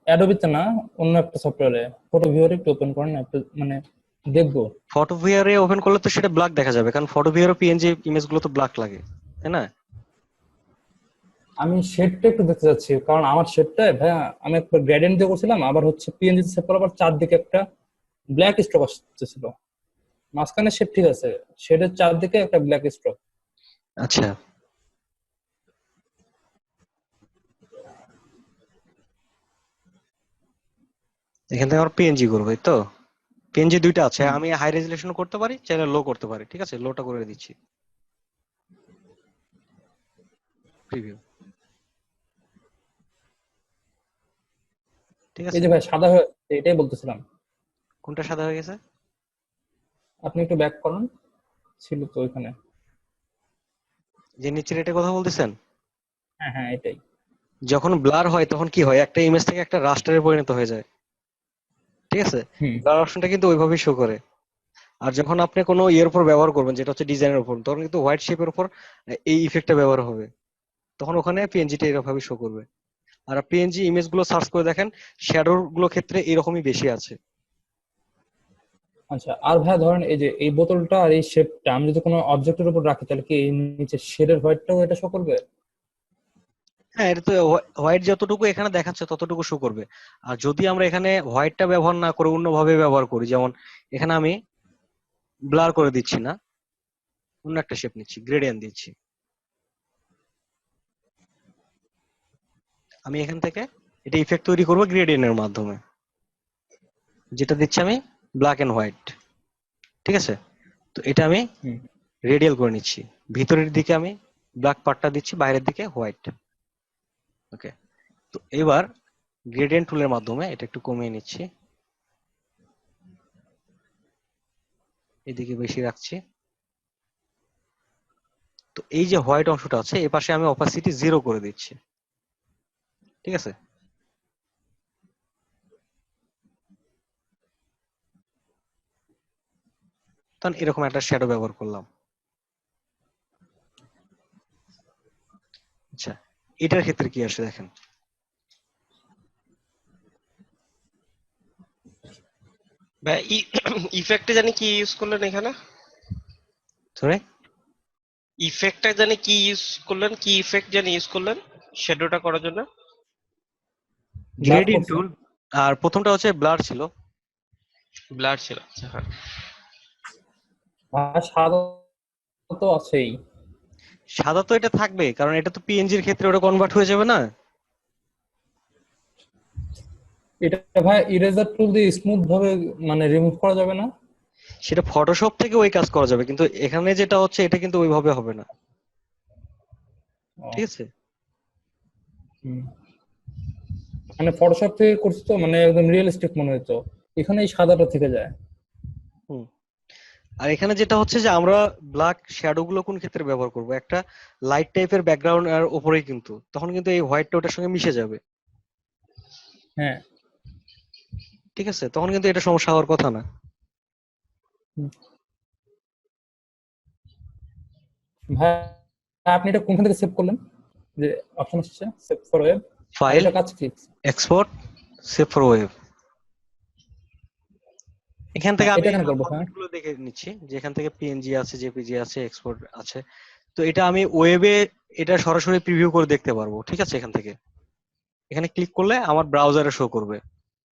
অ্যাডোবিতে না, অন্য একটা সফটওয়্যারে ফটো ভিউয়ারে একটু ওপেন করেন না, একটু মানে দেখবো। ফটো ভিআর এ ওপেন করলে তো সেটা ব্ল্যাক দেখা যাবে, কারণ ফটো ভিআর ও পিএনজি ইমেজ গুলো তো ব্ল্যাক লাগে, তাই না? আমি শেডটা একটু দেখতে চাচ্ছি, কারণ আমার শেডটায় ভাইয়া আমি একবার গ্রেডিয়েন্ট দিয়ে করছিলাম, আবার হচ্ছে পিএনজি সেভ করার পর চারদিকে একটা ব্ল্যাক স্ট্রোক আসতেছিল। মাঝখানে শেড ঠিক আছে, শেডের চারদিকে একটা ব্ল্যাক স্ট্রোক। আচ্ছা, এখান থেকে আমার পিএনজি করবো, এই তো পিএনজি দুইটা আছে, হুম। আমি হাই রেজুলেশন করতে পারি, চাইলে লো করতে পারি। ঠিক আছে, লোটা করে দিচ্ছি, প্রিভিউ। ঠিক এই আছে, যে ভাই সাদা হয়ে, এটাই বলতেছিলাম। কোনটা সাদা হয়ে গেছে? আপনি একটু ব্যাক করুন, ছিল তো ওইখানে। যে নিচের এটা কথা বলতেছেন? হ্যাঁ হ্যাঁ, এটাই। যখন ব্লার হয় তখন কি হয়, একটা ইমেজ থেকে একটা রাস্টারে পরিণত হয়ে যায়। ঠিক আছে, হুম। ব্লার অপশনটা কিন্তু ওইভাবেই শো করে। আর যখন আপনি কোনো ইয়ের উপর ব্যবহার করবেন, যেটা হচ্ছে ডিজাইনের উপর, তখন কিন্তু হোয়াইট শেপের উপর এই ইফেক্টটা ব্যবহার হবে, তখন ওখানে পিএনজিটা এরকমভাবে শো করবে। আর পিএনজি ইমেজ গুলো সার্চ করে দেখেন, শ্যাডোর গুলো ক্ষেত্রে এরকমই বেশি আছে। আচ্ছা, আর ভাই ধরেন এই যে এই বোতলটা আর এই শেপটা আমি যদি কোনো অবজেক্টের উপর রাখি, তাহলে কি এই নিচে শেডের হোয়াইটটাও এটা শো করবে? হ্যাঁ, এটা তো হোয়াইট যতটুকু এখানে দেখাচ্ছে ততটুকু শো করবে। আর যদি আমরা এখানে হোয়াইটটা ব্যবহার না করে অন্যভাবে ব্যবহার করি, যেমন এখানে আমি ব্লার করে দিচ্ছি না, অন্য একটা শেপ নিচ্ছি, গ্রেডিয়েন্ট দিচ্ছি, আমি এখান থেকে এটা ইফেক্ট তৈরি করবো গ্রেডিয়েন্টের মাধ্যমে, যেটা দিচ্ছি আমি ব্ল্যাক এন্ড হোয়াইট। ঠিক আছে, তো এটা আমি হুম। রেডিয়াল করে নিচ্ছি, ভিতরের দিকে আমি ব্ল্যাক পার্টটা দিচ্ছি, বাইরের দিকে হোয়াইট। ওকে, তো এবার গ্রেডিয়েন্ট টুলের মাধ্যমে এটা একটু কমিয়ে নিচ্ছি, এদিকে বেশি রাখছি। তো এই যে হোয়াইট অংশটা আছে এ পাশে আমি অপাসিটি 0 করে দিচ্ছি। ঠিক আছে, তখন এরকম একটা শ্যাডো ব্যবহার করলাম। আচ্ছা, এটার ক্ষেত্রে কি আসে দেখেন, ভাই ইফেক্টে জানি কি ইউজ করলেন এখানে? সরি, ইফেক্টটা জানি কি ইউজ করলেন, কি ইফেক্ট জানি ইউজ করলেন শ্যাডোটা করার জন্য? ব্লার গ্রেডিয়েন্ট করছে। টুল। আর প্রথমটা হচ্ছে ব্লার ছিল। ব্লার ছিল, আচ্ছা হ্যাঁ। আর সাদা তো আছেই। সাদা তো এটা থাকবে, কারণ এটা তো পিএনজির ক্ষেত্রে ওটা কনভার্ট হয়ে যাবে না। এটা ভাই ইরেজার টুল দিয়ে স্মুথ ভাবে মানে রিমুভ করা যাবে না? সেটা ফটোশপ থেকে ওই কাজ করা যাবে, কিন্তু এখানে যেটা হচ্ছে এটা কিন্তু ওইভাবে হবে না। ও, ঠিক আছে, হুম। মানে ফটোশপ থেকে করছি তো, মানে একদম রিয়েলিস্টিক মনে হতো, এখানে এই সাদাটা থেকে যায়। হুম। আর এখানে যেটা হচ্ছে যে আমরা ব্ল্যাক শ্যাডো গুলো কোন ক্ষেত্রে ব্যবহার করব, একটা লাইট টাইপের ব্যাকগ্রাউন্ড এর উপরেই, কিন্তু তখন কিন্তু এই হোয়াইটটা ওটার সঙ্গে মিশে যাবে। হ্যাঁ। ঠিক আছে, তখন কিন্তু এটা সমস্যা হওয়ার কথা না। হুম। ভাই আপনি এটা কোনখান থেকে সেভ করলেন, যে অপশন আসছে সেভ ফর ওয়েব, আর ফাইল, এটা কাজ কি? Export, save for web. এখান থেকে হ্যাঁ, আমি এটা কেন করবো হ্যাঁ? ফরম্যাট গুলো দেখে নিচ্ছি, যেখান থেকে পিএনজি আছে, জেপিজি আছে, এক্সপোর্ট আছে। তো এটা আমি ওয়েবে এটা সরাসরি প্রিভিউ করে দেখতে পারবো। ঠিক আছে, এখান থেকে এখানে ক্লিক করলে আমার ব্রাউজারে শো করবে,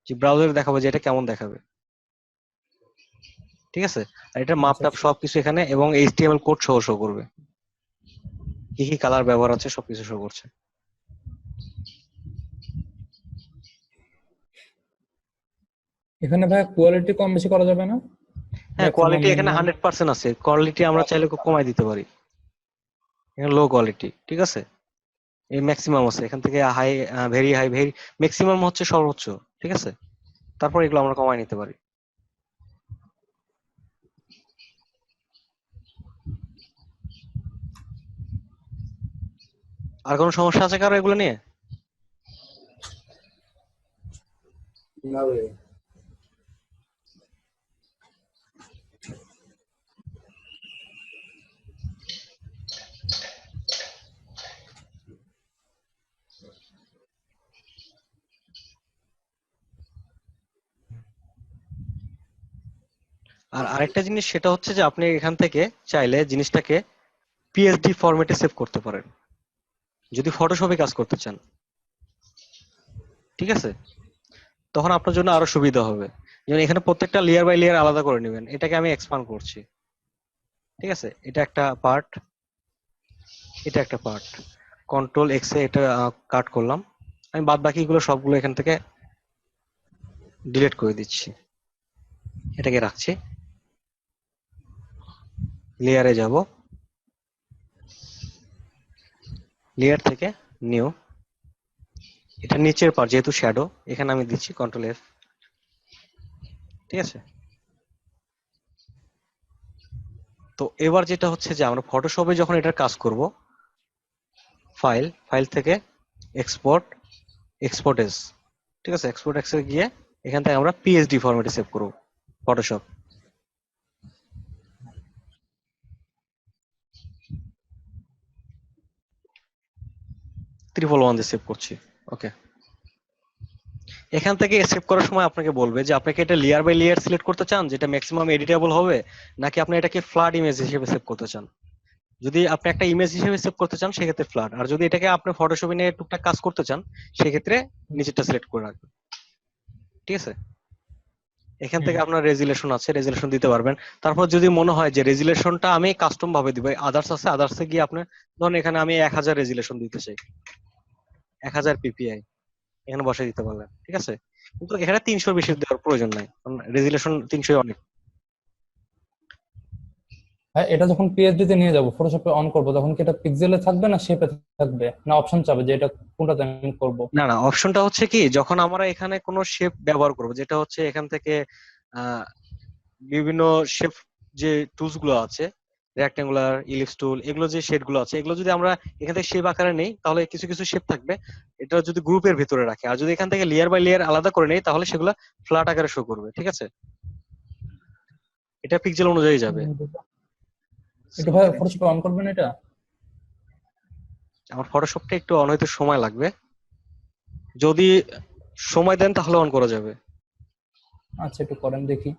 যে ব্রাউজারে দেখাবে যে এটা কেমন দেখাবে। ঠিক আছে, আর এটা মাপ আচ্ছা টাপ আচ্ছা। সবকিছু এখানে, এবং এইচটিএমএল কোড সহ শো করবে, কি কি কালার ব্যবহার আছে সবকিছু শো করছে। এখানে ভাই কোয়ালিটি কম বেশি করা যাবে না? হ্যাঁ, ম্যাক্সিমাম কোয়ালিটি এখানে মিনিমাম? 100% আছে, কোয়ালিটি আমরা চাইলে খুব কমাই দিতে পারি। এখানে লো কোয়ালিটি, ঠিক আছে, এই ম্যাক্সিমাম আছে, এখান থেকে high, very high, very maximum হচ্ছে সর্বোচ্চ। ঠিক আছে, তারপর এগুলো আমরা কমাই নিতে পারি। আর কোনো সমস্যা আছে কারো এগুলো নিয়ে? না ভাই। আর আরেকটা জিনিস সেটা হচ্ছে যে আপনি এখান থেকে চাইলে জিনিসটাকে পিএসডি ফরম্যাটে সেভ করতে পারেন যদি ফটোশপে কাজ করতে চান, ঠিক আছে? তখন আপনার জন্য আরো সুবিধা হবে। যেমন এখানে প্রত্যেকটা লেয়ার বাই লেয়ার আলাদা করে নেবেন। এটাকে আমি এক্সপান্ড করছি, ঠিক আছে? এটা একটা পার্ট, এটা একটা পার্ট। কন্ট্রোল এক্স এ এটা কাট করলাম। আমি বাদ বাকিগুলো সবগুলো এখান থেকে ডিলিট করে দিচ্ছি। এটাকে রাখছি। লেয়ারে যাব, লেয়ার থেকে নিউ, এটা নিচের পার্ট যেহেতু শ্যাডো, এখানে আমি দিচ্ছি কন্ট্রোল এফ, ঠিক আছে? তো এবার যেটা হচ্ছে যে আমরা ফটোশপে যখন এটার কাজ করব, ফাইল, ফাইল থেকে এক্সপোর্ট, এক্সপোর্ট এস, ঠিক আছে? এক্সপোর্ট এক্সে গিয়ে এখান থেকে আমরা পিএসডি ফরম্যাটে সেভ করব ফটোশপ। ট্রিপল ওয়ান দিয়ে সেভ করছি, ওকে। এখান থেকে সেভ করার সময় আপনাকে বলবে যে আপনাকে এটা লেয়ার বাই লেয়ার সিলেক্ট করতে চান যেটা ম্যাক্সিমাম এডিটেবল হবে, নাকি আপনি এটাকে ফ্ল্যাট ইমেজ হিসেবে সেভ করতে চান। যদি আপনি একটা ইমেজ হিসেবে সেভ করতে চান সেক্ষেত্রে ফ্ল্যাট, আর যদি এটাকে আপনি ফটোশপে নিয়ে টুকটাক কাজ করতে চান সেক্ষেত্রে নিচেরটা সিলেক্ট করে রাখবেন, ঠিক আছে? এখান থেকে আপনার রেজুলেশন আছে, রেজুলেশন দিতে পারবেন। তারপর যদি মনে হয় যে রেজুলেশনটা আমি কাস্টম ভাবে দিব, আদার্স আছে, আদার্সে গিয়ে আপনি ধরুন এখানে আমি 1000 রেজুলেশন দিতে চাই, 1000 পিপিআই এখানে বসাই দিতে পারলেন, ঠিক আছে? কিন্তু এখানে 300 বেশি দেওয়ার প্রয়োজন নাই, কারণ রেজুলেশন 300 অনেক। হ্যাঁ, এটা যখন পিএইচডি তে নিয়ে যাব, ফটোশপে অন করব, তখন কি এটা পিক্সেলে থাকবে না শেপে থাকবে, না অপশন চাবে যে এটা কোনটাতে আমি করব? না না, অপশনটা হচ্ছে কি, যখন আমরা এখানে কোনো শেপ ব্যবহার করব, যেটা হচ্ছে এখান থেকে আহ, বিভিন্ন শেপ যে টুলস গুলো আছে, রেক্টাঙ্গুলার, ইলিপস টুল, এগুলো যে শেড গুলো আছে, এগুলো যদি আমরা এখান থেকে শেপ আকারে নেই তাহলে কিছু কিছু শেপ থাকবে, এটা যদি গ্রুপের ভিতরে রাখে, আর যদি এখান থেকে লেয়ার বাই লেয়ার আলাদা করে নেই তাহলে সেগুলো ফ্ল্যাট আকারে শো করবে, ঠিক আছে? এটা পিক্সেল অনুযায়ী যাবে। একটু ভাই ফটোশপে অন করবেন এটা? আমার ফটোশপটা একটু অন হইতে সময় লাগবে, যদি সময় দেন তাহলে অন করা যাবে। আচ্ছা, একটু করেন দেখি।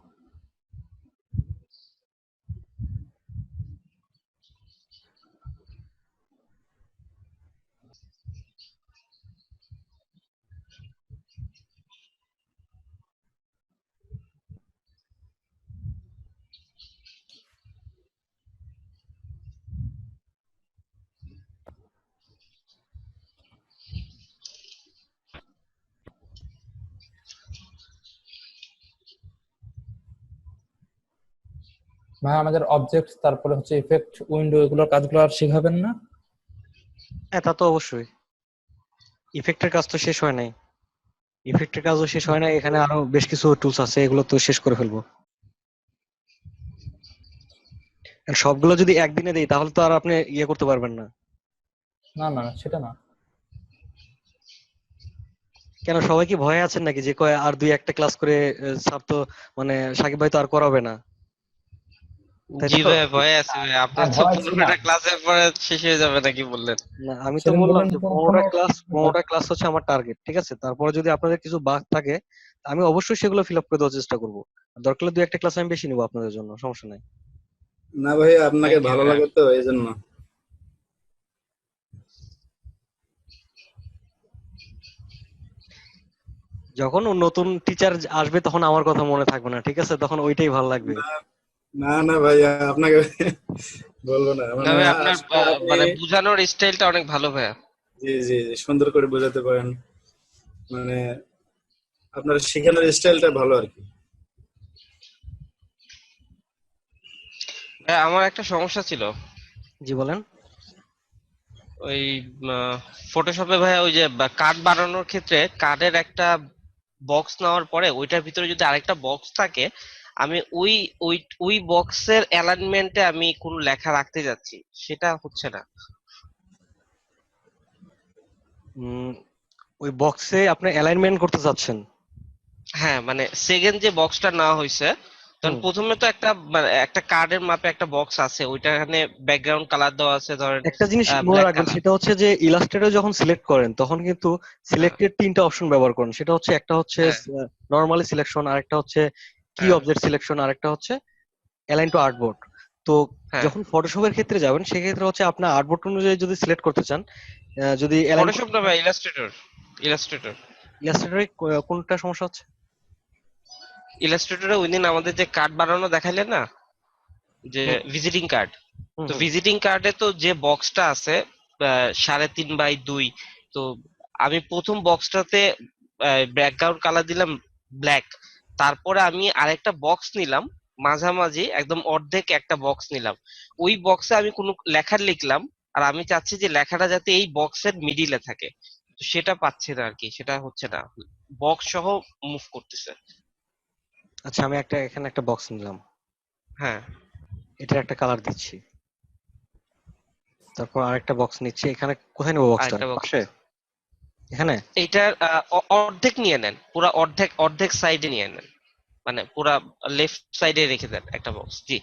ভাই আমাদের অবজেক্ট, তারপরে হচ্ছে ইফেক্ট, উইন্ডো, এগুলোর কাজগুলো আর শেখাবেন না? হ্যাঁ, তা তো অবশ্যই। ইফেক্টের কাজ তো শেষ হয় নাই, ইফেক্টের কাজও শেষ হয় নাই, এখানে আরো বেশ কিছু টুলস আছে, এগুলো তো শেষ করে ফেলবো। আর সবগুলো যদি একদিনে দেই তাহলে তো আর আপনি ইয়ে করতে পারবেন না। না না, সেটা না। কেন, সবাই কি ভয়ে আছেন নাকি যে কয় আর দুই একটা ক্লাস করে স্যার তো মানে সাকিব ভাই তো আর করাবে না, তাই জি তো? ভাই, ভয় আছে ভাই, আপনার তো ভয় ছিল। 15টা ক্লাসের পরে শেষ হয়ে যাবে নাকি বললেন? না, আমি তো সেদিন বললাম বললেন যে কোনো 15টা ক্লাস হচ্ছে আমার টার্গেট, ঠিক আছে? তারপরে যদি আপনাদের কিছু বাগ থাকে আমি অবশ্যই সেগুলো ফিল আপ করে দেওয়ার চেষ্টা করবো। দরকার হলে দুই একটা ক্লাস আমি বেশি নিবো আপনাদের জন্য, সমস্যা নাই। না ভাই, আপনাকে থ্যাংক ইউ ভালো ভাই। লাগে তো এই জন্য। যখন নতুন টিচার আসবে তখন আমার কথা মনে থাকবে না, ঠিক আছে? তখন ওইটাই ভালো লাগবে। না না ভাই, আপনাকে বলবো না, না মানে ভাই, আপনার আসলে আপনি মানে বুঝানোর স্টাইলটা অনেক ভালো ভাইয়া। জি জি জি, সুন্দর করে বোঝাতে পারেন, মানে আপনার শেখানোর স্টাইলটা ভালো আর কি। ভাই, আমার একটা সমস্যা ছিল। জি বলেন। ওই ফটোশপে ভাইয়া ওই যে কার্ড বানানোর ক্ষেত্রে কার্ডের একটা বক্স নেওয়ার পরে ওইটার ভিতরে যদি আরেকটা বক্স থাকে, আমি ওই ওই ওই বক্সের অ্যালাইনমেন্টে আমি কোনো লেখা রাখতে যাচ্ছি, সেটা হচ্ছে না। উম, ওই বক্সে আপনি অ্যালাইনমেন্ট করতে চাচ্ছেন? হ্যাঁ, মানে সেকেন্ড যে বক্সটা নেওয়া হয়েছে, তখন হুম। প্রথমে তো একটা মানে একটা কার্ডের মাপে একটা বক্স আছে, ওইটাখানে ব্যাকগ্রাউন্ড কালার দেওয়া আছে ধরেন একটা জিনিস মনে ব্ল্যাক রাখবেন, কালার। সেটা হচ্ছে যে ইলাস্ট্রেটর যখন সিলেক্ট করেন তখন কিন্তু হ্যাঁ, সিলেক্টেড তিনটা অপশন ব্যবহার করেন। সেটা হচ্ছে একটা হচ্ছে হ্যাঁ, নরমালি সিলেকশন, আরেকটা হচ্ছে কি হ্যাঁ, অবজেক্ট সিলেকশন, আরেকটা হচ্ছে অ্যালাইন টু আর্টবোর্ড। তো হ্যাঁ, যখন ফটোশপের ক্ষেত্রে যাবেন সেক্ষেত্রে হচ্ছে আপনার আর্টবোর্ড অনুযায়ী যদি সিলেক্ট করতে চান, যদি অ্যালাইন ফটোশপ না ভাই, ইলাস্ট্রেটর। ইলাস্ট্রেটর ইলাস্ট্রেটরে কোনটা সমস্যা হচ্ছে? ইলাস্ট্রেটরে ওই দিন আমাদের যে কার্ড বানানো দেখাইলেন না, যে হুম, ভিজিটিং কার্ড, হুম, তো হুম। ভিজিটিং কার্ডে তো যে বক্সটা আছে 3.5x2, তো আমি প্রথম বক্সটাতে ব্যাকগ্রাউন্ড কালার দিলাম ব্ল্যাক, তারপরে আমি আরেকটা বক্স নিলাম মাঝামাঝি একদম অর্ধেক একটা বক্স নিলাম, ওই বক্সে আমি কোনো লেখা লিখলাম, আর আমি চাচ্ছি যে লেখাটা যাতে এই বক্সের মিডিলে থাকে, তো সেটা পাচ্ছে না আর কি, সেটা হচ্ছে না, বক্স সহ মুভ করতেছে। আচ্ছা, আমি এখানে একটা বক্স নিলাম, হ্যাঁ, এটার একটা কালার দিচ্ছি, তারপর আরেকটা বক্স নিচ্ছি। এখানে কোথায় নেবো বক্সটা? আরেকটা বক্স পাশে? এখানে? এইটার অর্ধেক নিয়ে নেন, পুরা অর্ধেক অর্ধেক সাইডে নিয়ে নেন, মানে পুরা লেফট সাইডে রেখে দেন একটা বক্স। জি,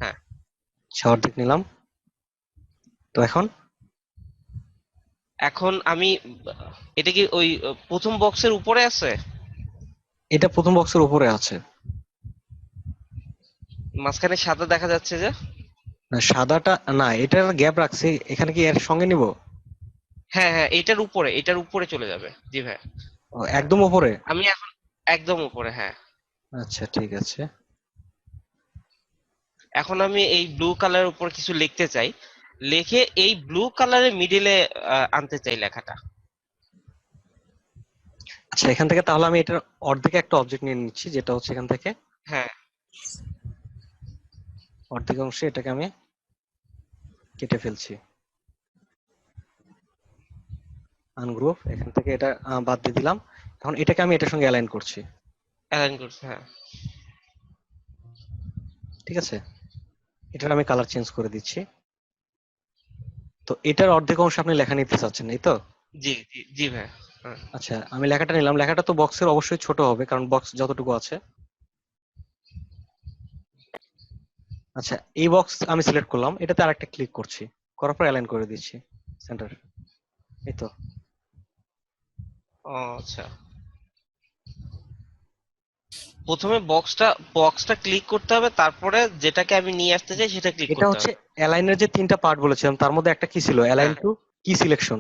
হ্যাঁ। আচ্ছা, অর্ধেক নিলাম। তো এখন এখন আমি এটা কি ওই প্রথম বক্সের উপরে আছে? এটা প্রথম বক্সের উপরে আছে। মাঝখানে সাদা দেখা যাচ্ছে যে। না, সাদাটা না, এটার গ্যাপ রাখছি, এখানে কি এর সঙ্গে নিব? হ্যাঁ হ্যাঁ, এটার উপরে, এটার উপরে চলে যাবে। জি ভাই। হ্যাঁ, একদম উপরে? আমি এখন একদম উপরে, হ্যাঁ। আচ্ছা, ঠিক আছে। এখন আমি এই ব্লু কালারের উপর কিছু লিখতে চাই, লিখে এই ব্লু কালারের মিডিলে আনতে চাই লেখাটা। আচ্ছা, এখান থেকে তাহলে আমি এটার অর্ধেকে একটা অবজেক্ট নিয়ে নিচ্ছি, যেটা হচ্ছে এখান থেকে হ্যাঁ, অর্ধেক অংশে এটাকে আমি কেটে ফেলছি, আনগ্রুপ, এখান থেকে এটা বাদ দিয়ে দিলাম। এখন এটাকে আমি এটার সঙ্গে অ্যালাইন করছি। অ্যালাইন করছে, হ্যাঁ। ঠিক আছে, এটার আমি কালার চেঞ্জ করে দিচ্ছি। তো এটার অর্ধেক অংশ আপনি লেখা নিতে চাচ্ছেন, এই তো? জি জি জি ভাই। হ্যাঁ, আচ্ছা, আমি লেখাটা নিলাম। লেখাটা তো বক্সের অবশ্যই ছোট হবে, কারণ বক্স যতটুকু আছে। আচ্ছা, এই বক্স আমি সিলেক্ট করলাম, এটাতে আরেকটা ক্লিক করছি, করার পর অ্যালাইন করে দিচ্ছি সেন্টার, এই তো। ও আচ্ছা, প্রথমে বক্সটা ক্লিক করতে হবে, তারপরে যেটাকে আমি নিয়ে আসতে চাই সেটা ক্লিক এটা করতে হচ্ছে হবে। অ্যালাইনের যে তিনটা পার্ট বলেছিলাম, তার মধ্যে একটা কি ছিল? অ্যালাইন হ্যাঁ, টু কি সিলেকশন।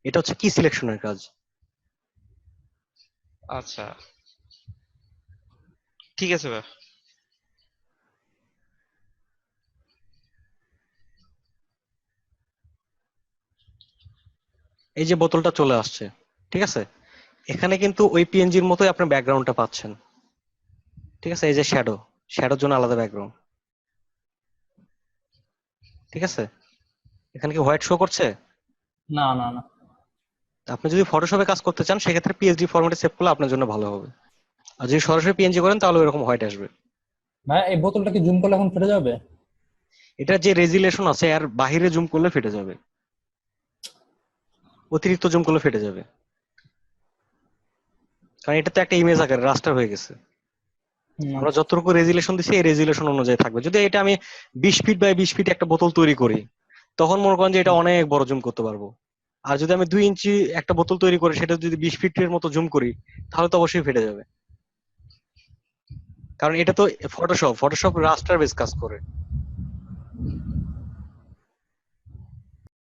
এটা হচ্ছে কি সিলেকশনের কাজ। আচ্ছা, ঠিক আছে ভাই। এই যে বোতলটা চলে আসছে, ঠিক আছে, এখানে কিন্তু ওই পিএনজির মতোই আপনি ব্যাকগ্রাউন্ডটা পাচ্ছেন। ঠিক আছে, এই যে শ্যাডোর জন্য আলাদা ব্যাকগ্রাউন্ড। ঠিক আছে, এখানে কি হোয়াইট শো করছে? না না না। আপনি যদি ফটোশপে কাজ করতে চান সেক্ষেত্রে পিএসডি ফরম্যাটে সেভ করলে আপনার জন্য ভালো হবে। আর যদি সরাসরি পিএনজি করেন তাহলে এরকম হোয়াইট আসবে। ভাই এই বোতলটা কি জুম করলে এখন ফেটে যাবে? এটা যে রেজুলেশন আছে আর বাহিরে জুম করলে ফেটে যাবে, অতিরিক্ত জুম করলে ফেটে যাবে, কারণ এটা তো একটা ইমেজ আকারে রাস্টার হয়ে গেছে। আমরা আচ্ছা। যতটুকু রেজুলেশন দিচ্ছি এই রেজুলেশন অনুযায়ী থাকবে। যদি এটা আমি 20 ফিট বাই 20 ফিট একটা বোতল তৈরি করি, তখন মনে করেন যে এটা অনেক বড় জুম করতে পারবো। আর যদি আমি 2 ইঞ্চি একটা বোতল তৈরি করে সেটা যদি 20 ফিটের মতো জুম করি, তাহলে তো অবশ্যই ফেটে যাবে, কারণ এটা তো ফটোশপ রাস্টার বেস কাজ করে।